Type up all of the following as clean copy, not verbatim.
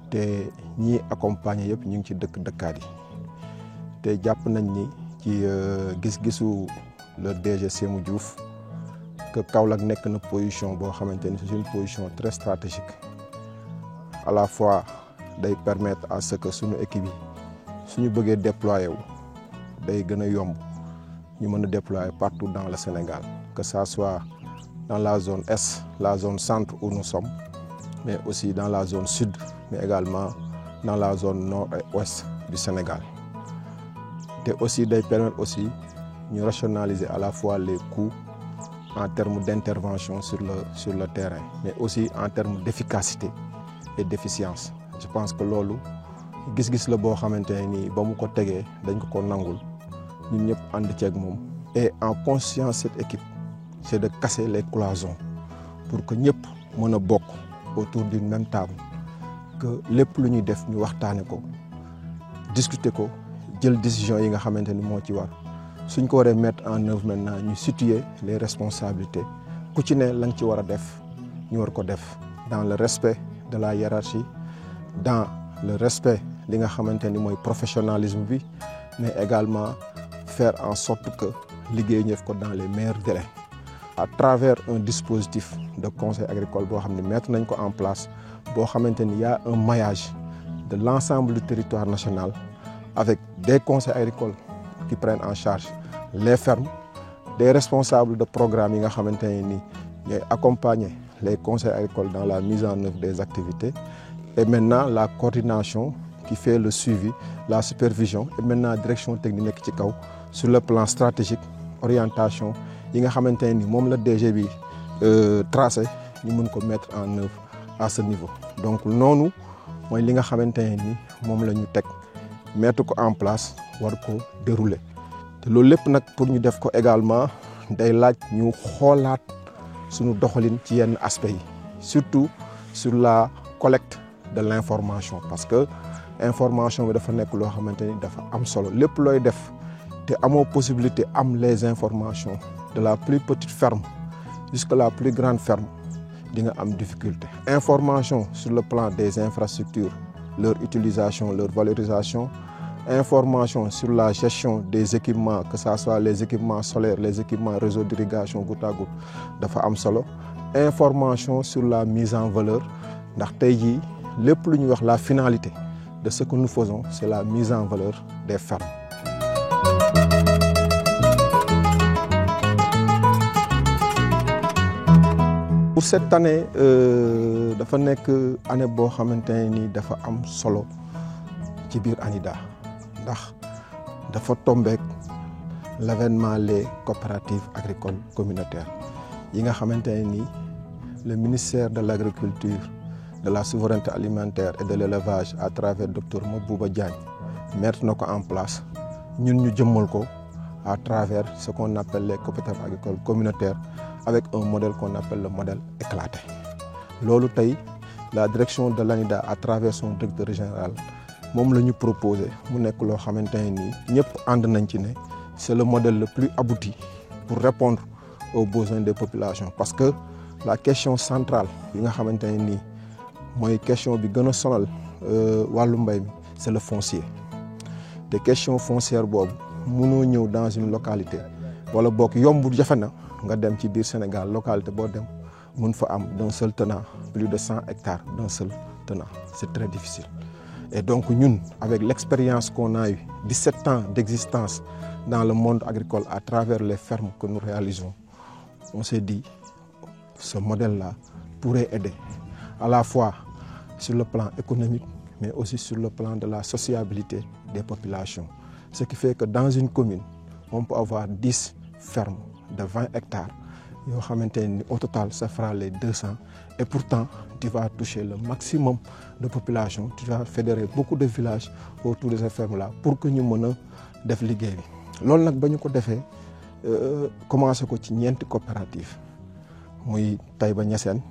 te ñi accompagner yëpp ñu ngi ci dëkkaat yi te jàpp nañ ni ci gis-gisu le DG Sémou Diouf que Kaolack nekk na position boo xamante ni c'est une position très stratégique à la fois day permettre à ce que suñu équipe yi suñu bëggee déployer wu day gën a yomb ñu mën a déployer partout dans le Sénégal que ça soit dans la zone est, la zone centre où nous sommes, mais aussi dans la zone sud, mais également dans la zone nord et ouest du Sénégal. Et aussi day permettre aussi ñu rationaliser à la fois les coûts en termes d'intervention sur le terrain, mais aussi en termes d'efficacité et d'efficience. Je pense que loolu gis-gis la boo xamante ne nii ba mu ko tegee dañ ko nangul ñun ñëpp ànd ceeg moom. Et en conscience cette équipe c'est de casser les cloisons pour que ñëpp mën a bokk autour d'une même table, que lépp lu ñuy def ñu waxtaane ko discuter ko jël décision yi nga xamante ni moo ci war suñ ko waree mettre en œuvre maintenant ñu situer les responsabilités ku ci ne la nga ci war a def ñu war ko def dans le respect de la hiérarchie, dans le respect li nga xamante ni mooy professionnalisme bi, mais également faire en sorte que liggéey ñu def ko dans les meilleurs délais. À travers un dispositif de conseil agricole boo xam ne mettre nañ ko en place boo xamante ni y a un maillage de l'ensemble du territoire national avec des conseils agricoles qui prennent en charge les fermes, des responsables de programmes yi nga xamante ne ni ñooy accompagner les conseils agricoles dans la mise en œuvre des activités, et maintenant la coordination qui fait le suivi, la supervision, et maintenant direction technique nekk ci kaw sur le plan stratégique, orientation yi nga xamante ne ni moom la DG bi tracé ñu mën ko mettre en œuvre à ce niveau. Donc noonu mooy li nga xamante ne ni moom la ñu teg mettre ko en place war ko dérouler te loolu lépp nag pour ñu def ko également day laaj ñu xoolaat suñu doxalin ci yenn aspects yi, surtout sur la collecte de l'information, parce que information bi dafa nekk loo xamante ni dafa am solo. Lépp looy def te amoo possibilité am les informations de la plus petite ferme jusqu'à la plus grande ferme di nga am difficulté. Information sur le plan des infrastructures, leur utilisation, leur valorisation, information sur la gestion des équipements, que ça soit les équipements solaires, les équipements réseau d'irrigation goutte à goutte dafa am solo. Information sur la mise en valeur, ndax tey jii lépp lu ñuy wax la finalité de ce que nous faisons, c'est la mise en valeur des fermes. Pour cette année dafa nekk année boo xamante ne ni dafa am solo ci biir ANIDA ndax dafa tombeek l'avènement les coopératives agricoles communautaires yi nga xamante ne ni le ministère de l'agriculture, de la souveraineté alimentaire et de l'élevage à travers docteur Mabouba Diagne mettre na ko en place, ñun ñu jëmmal ko à travers ce qu'on appelle les coopératives agricoles communautaires avec un modèle qu'on appelle le modèle éclaté. Loolu tey la direction de l'ANIDA à travers son directeur général moom la ñu proposé mu nekk loo xamante ne nii ñëpp ànd nañ ci ne c'est le modèle le plus abouti pour répondre aux besoins des populations, parce que la question centrale bi nga xamante ne nii mooy question bi gën a sonal wàllu mbay mi c'est le foncier. te question foncière boobu mënoo ñëw dans une localité wala bokk yombul jafe na nga dem ci biir Sénégal localité boo dem mun fa am d'un seul tenant plus de 100 hectares d'un seul tenant, c'est très difficile. Et donc ñun avec l'expérience qu'on a eu 17 ans d'existence dans le monde agricole à travers les fermes que nous réalisons, on s'est dit ce modèle-là pourrait aider à la fois sur le plan économique mais aussi sur le plan de la sociabilité des populations. Ce qui fait que dans une commune, on peut avoir 10 fermes de 20 hectares. Au total, ça fera les 200. Et pourtant, tu vas toucher le maximum de population. Tu vas fédérer beaucoup de villages autour de ces fermes-là pour que nous puissions faire le travail. Ce que nous avons fait, commencer avec une coopérative. Muy Taïba Niassène,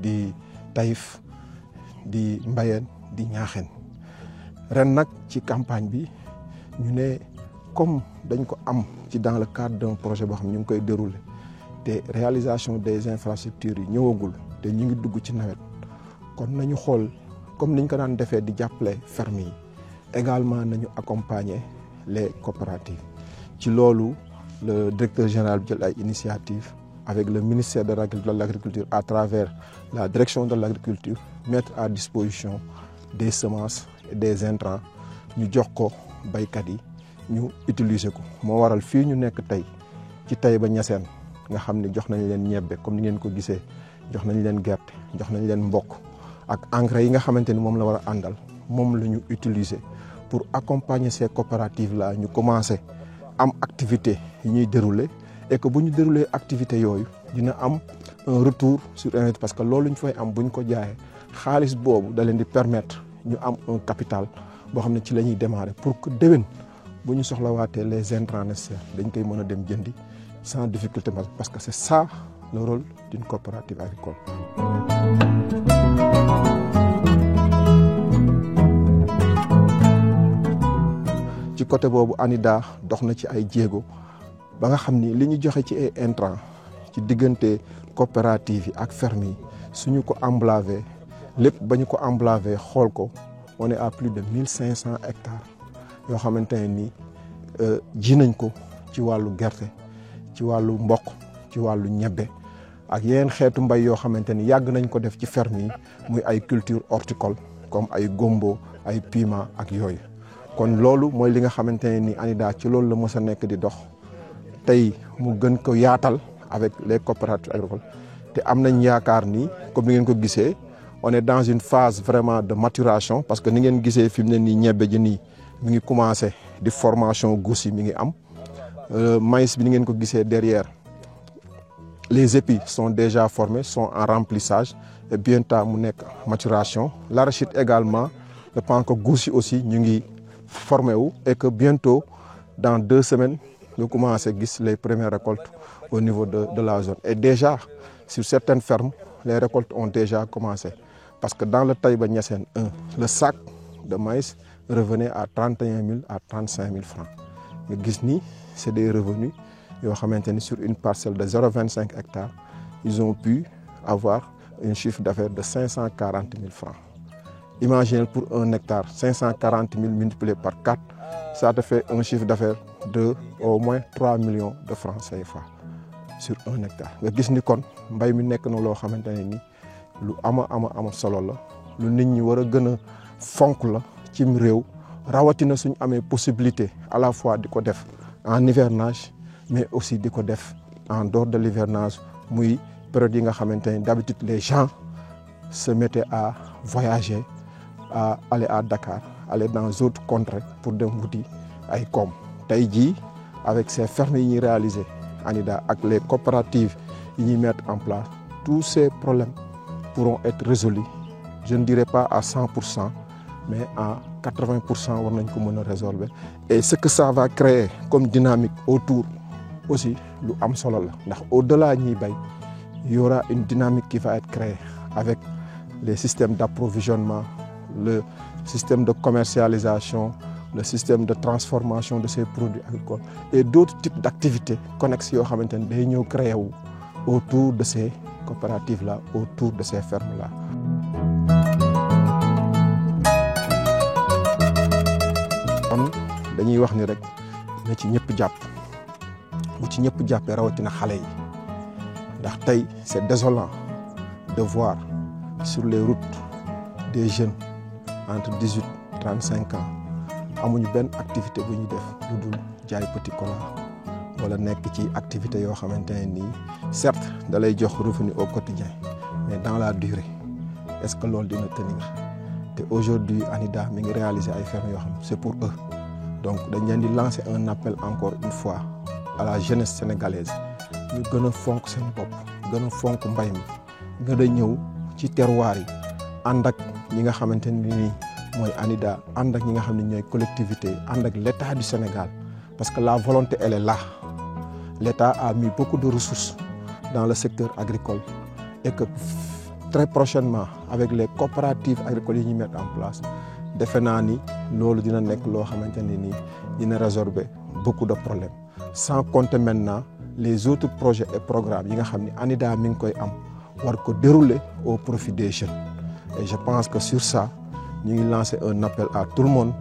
di Taïf, di Mbayeen, di Ñaaxeen. Ren nag ci campagne bi ñu ne comme dañ ko am ci dans le cadre d'un projet boo xam ñu ngi koy dérouler te réalisation des infrastructures yi ñëwagul te ñu ngi dugg ci nawet kon nañu xool comme niñ ko daan defee di jàppale ferme yi également nañu accompagner les coopératives ci loolu le directeur général bi jël ay initiative avec le ministère de l'agriculture à travers la direction de l'agriculture mettre à disposition des semences et des intrants ñu jox ko baykat yi ñu utiliser ko moo waral fii ñu nekk tey ci Taïba Niassène nga xam ne jox nañ leen ñebbe comme ni ngeen ko gisee jox nañ leen gerte jox nañ leen mbokk ak engrais yi nga xamante ni moom la war a àndal moom la ñu utiliser pour accompagner ces coopératives là ñu commencer am activité yi ñuy dérouler et que bu ñu dérouler activité yooyu dina am un retour sur investissement parce que loolu ñu fay am bu ñu ko jaayee xaalis boobu da leen di permettre ñu am un capital boo xam ne ci la ñuy démarrer pour que déwén bu ñu soxlawaatee les intrants nécessaires dañ koy mën a dem jëndi sans difficulté parce que c'est ça le rôle d'une coopérative agricole. ci côté boobu ANIDA dox na ci ay jéego ba nga xam ni li ñu joxe ci ay intrants ci diggante coopérative yi ak ferme yi suñu ko emblavé lépp ba ñu ko emblavé xool ko on est à plus de 1500 hectares yoo xamante ne ni ji nañ ko ci wàllu gerte ci wàllu mboq ci wàllu ñebbe ak yeneen xeetu mbay yoo xamante ni yàgg nañ ko def ci ferme yi muy ay culture horticole comme ay gombo ay piment ak yooyu kon loolu mooy li nga xamante ne ni ANIDA ci loolu la mës a nekk di dox tey mu gën ko yaatal avec les coopératives agricoles te am nañ yaakaar ni comme ni ngeen ko gisee on est dans une phase vraiment de maturation parce que ni ngeen gisee fi mu ne nii ñebbe ji nii mi ngi commencé di formation guus yi mi ngi am maïs bi ni ngeen ko gisee derrière les épis sont déjà formés sont en remplissage et bientôt mu nekk maturation l'arachide également je pense que guus yi aussi ñu ngi formé wu et que bientôt dans 2 semaines ñu commencé gis les premières récoltes au niveau de la zone et déjà sur certaines fermes les récoltes ont déjà commencé parce que dans le Taïba Niassène 1 le sac de maïs revenait à 31 000 à 35 000 francs nga gis ni c'est des revenus yoo xamante ni sur une parcelle de 0,25 hectares ils ont pu avoir un chiffre d'affaires de 540 000 francs. Imaginez pour 1 hectare 540 000 multiplié par 4 ça te fait un chiffre d'affaires de au moins 3 millions de francs CFA sur 1 hectare nga gis ni kon mbay mi nekk na loo xamante ne ni lu ama solo la lu nit ñi war a gën a fonk la cim réew rawatina suñ amee possibilité à la fois di ko def en hivernage mais aussi di ko def en dehors de l'hivernage muy période yi nga xamante ne d'habitude les gens se mettaient à voyager à aller à Dakar aller dans d'autres contrées pour dem wuti ay koom tey jii avec ces fermes yi ñuy réaliser ANIDA ak les coopératives yi ñuy mettre en place tous ces problèmes pourront être résolus je ne dirais pas à 100% mais à 80% war nañ ko mën a résolver et ce que ça va créer comme dynamique autour aussi lu am solo la ndax au-delà ñiy bay il y aura une dynamique qui va être créée avec les systèmes d'approvisionnement le système de commercialisation le système de transformation de ces produits agricoles et d'autres types d'activités connexes yoo xamante ne day ñëw créer wu autour de ces coopératives là autour de ces fermes là. kon dañuy wax ni rek na ci ñëpp jàpp bu ci ñëpp jàppee rawatina xale yi ndax tey c'est désolant de voir sur les routes des jeunes entre 18 et 35 ans amuñu benn activité bu ñu def lu dul jaay petit cola wala nekk ci activité yoo xamante ne nii certes da lay jox revenu au quotidien mais dans la durée est-ce que loolu dina tenir te aujourd'hui ANIDA mi ngi réaliser ay fermes yoo xam c'est pour eux donc dañ leen di lancer un appel encore une fois à la jeunesse sénégalaise ñu gën a fonk seen bopp gën a fonk mbay mi gën a ñëw ci terroir yi ànd ak ñi nga xamante ne nii mooy ANIDA ànd ak ñi nga xam ne ñooy collectivité ànd ak l'État du Sénégal parce que la volonté elle est là l'État a mis beaucoup de ressources dans le secteur agricole et que très prochainement avec les coopératives agricoles yi ñu mettre en place defe naa ni loolu dina nekk loo xamante ne nii dina résorber beaucoup de problèmes sans compter maintenant les autres projets et programmes yi nga xam ne ANIDA mi ngi koy am war ko dérouler au profit des jeunes et je pense que sur ça ñu ngi lancer un appel à tout le monde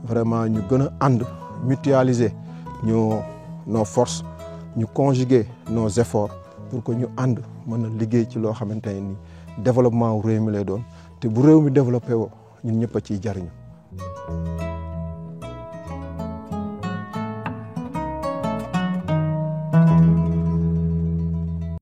vraiment ñu gën a ànd mutualiser nos forces ñu conjuguer nos efforts pour que ñu ànd mën a liggéey ci loo xamante ne ni développement réew mi lay doon te bu réew mi développé woo ñun ñëpp a ciy jariñu